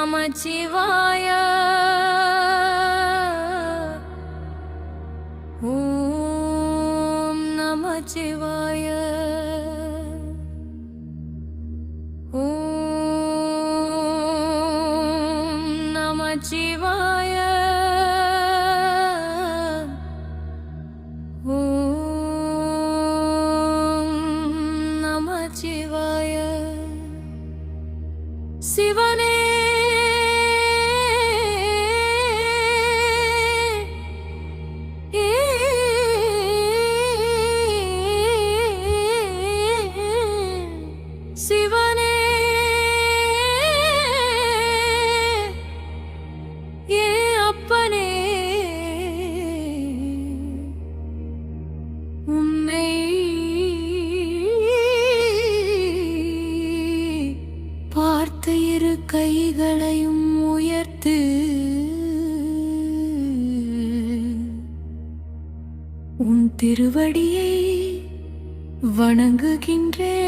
நமச்சிவாய ஓம் நமச்சிவாய ஓம் நமச்சிவாய ஓம் நமச்சிவாய சிவனே சிவனே ஏ அப்பனே உன்னை பார்த்த இரு கைகளையும் உயர்த்து உன் திருவடியை வணங்குகின்றேன்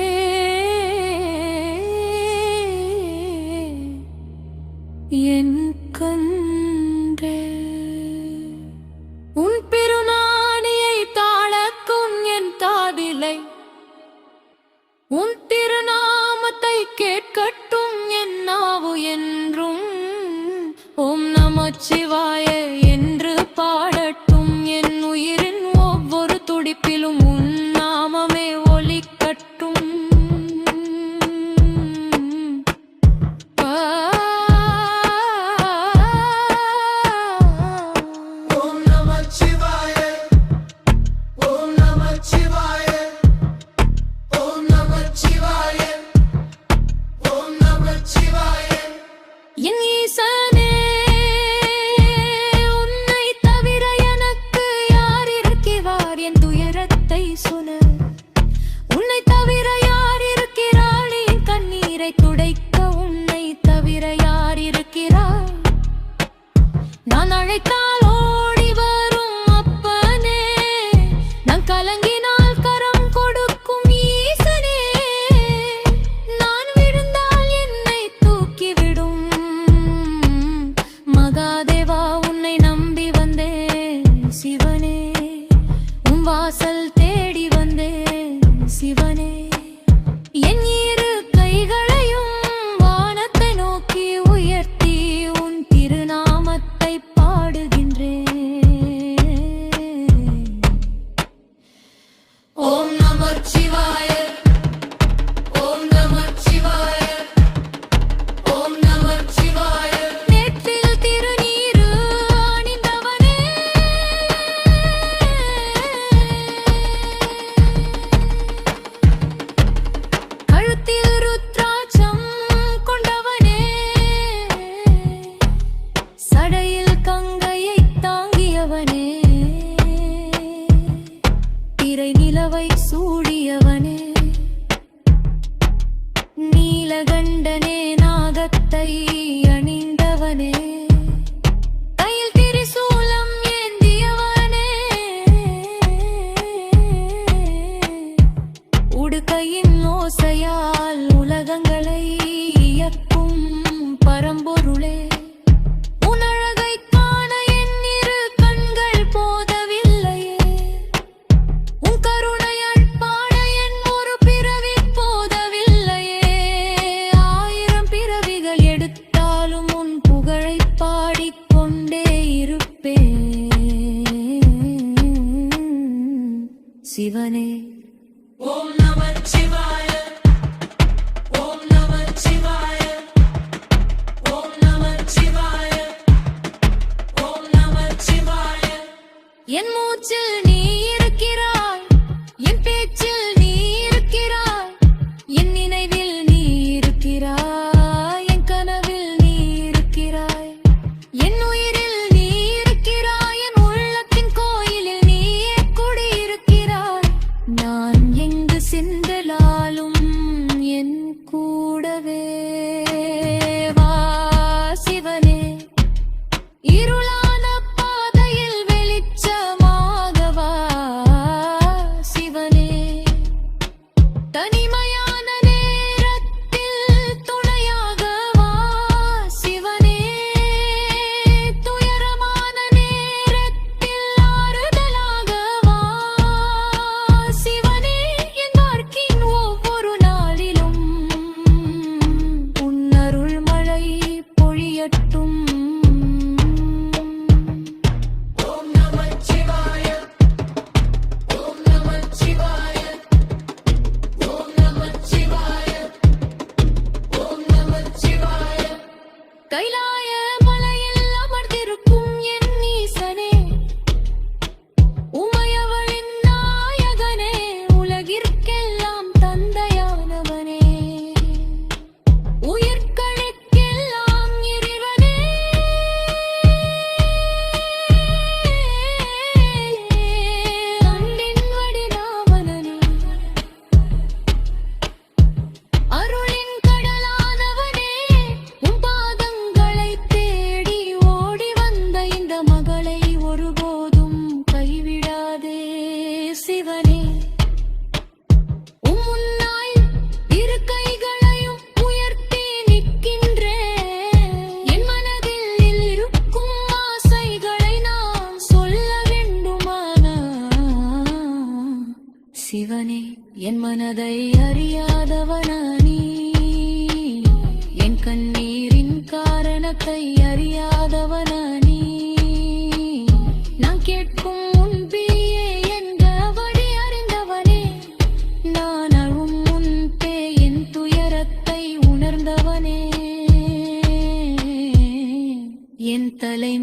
என் கன்றே. உன் பெருநாணியை தாளக்கும் என் தாதிலை, உன் திருநாமத்தை கேட்கட்டும் என் நாவு என்றும். ஓம் நமச்சிவாய என்று பாடட்டும் என் உயிரின் ஒவ்வொரு துடிப்பிலும் உன் நாமமே ஒலிக்கட்டும். ஓம் நமச்சிவாய ஓம் நமச்சிவாய ஓம் நமச்சிவாய ஓம் நமச்சிவாய. என் ஈசனே, உன்னை தவிர எனக்கு யார் இருக்கிறார் என் துயரத்தை சொன்ன? உன்னை தவிர யார் இருக்கிறாள் என் கண்ணீரை துடைக்க? உன்னை தவிர யார் இருக்கிறார்? நான் அழைத்தால் ஓடி வரும் அப்பனே, நான் கலங்கினால் கரம் கொடுக்கும் ஈசனே, நான் விழுந்தால் என்னை தூக்கிவிடும் மகாதேவா. உன்னை நம்பி வந்தேன் சிவனே, உன் வாசல் தேடி வந்தேன் சிவனே. என் இரு கைகளையும் வானத்தை நோக்கி உயர்த்தி உன் திருநாமத்தை பாடுகின்றேன். ஓம் நமச்சிவாய ஓம் நமச்சிவாய ஓம் நமச்சிவாய. நெற்றில் திருநீறு அணிந்தவனே, கழுத்தில் ருத்ராட்சம் கொண்டவனே, சடையில் கங்கையை தாங்கியவனே, திரை நிலவை சூடியவனே, நீலகண்டனே நாகத்தை அணிந்தவனே, கையில் திரிசூலம் ஏந்தியவனே, உடுக்கையின் ஓசையால் உலகங்களை இயக்கும் பரம்பொருளே. உன் அழகைக் காண என் இரு கண்கள் போதவில்லையே, உன் கருணையால் பாட என் ஒரு பிறவி போதவில்லையே. 1000 பிறவிகள் எடுத்தாலும் என் மனதை அறியாதவனா நீ என் கண்ணீரின் காரணத்தை அறியாதவனா நீ நான் கேட்கும் முன்பியே என்ற வழி அறிந்தவனே நான் அழும் முன்பே என் துயரத்தை உணர்ந்தவனே என் தலை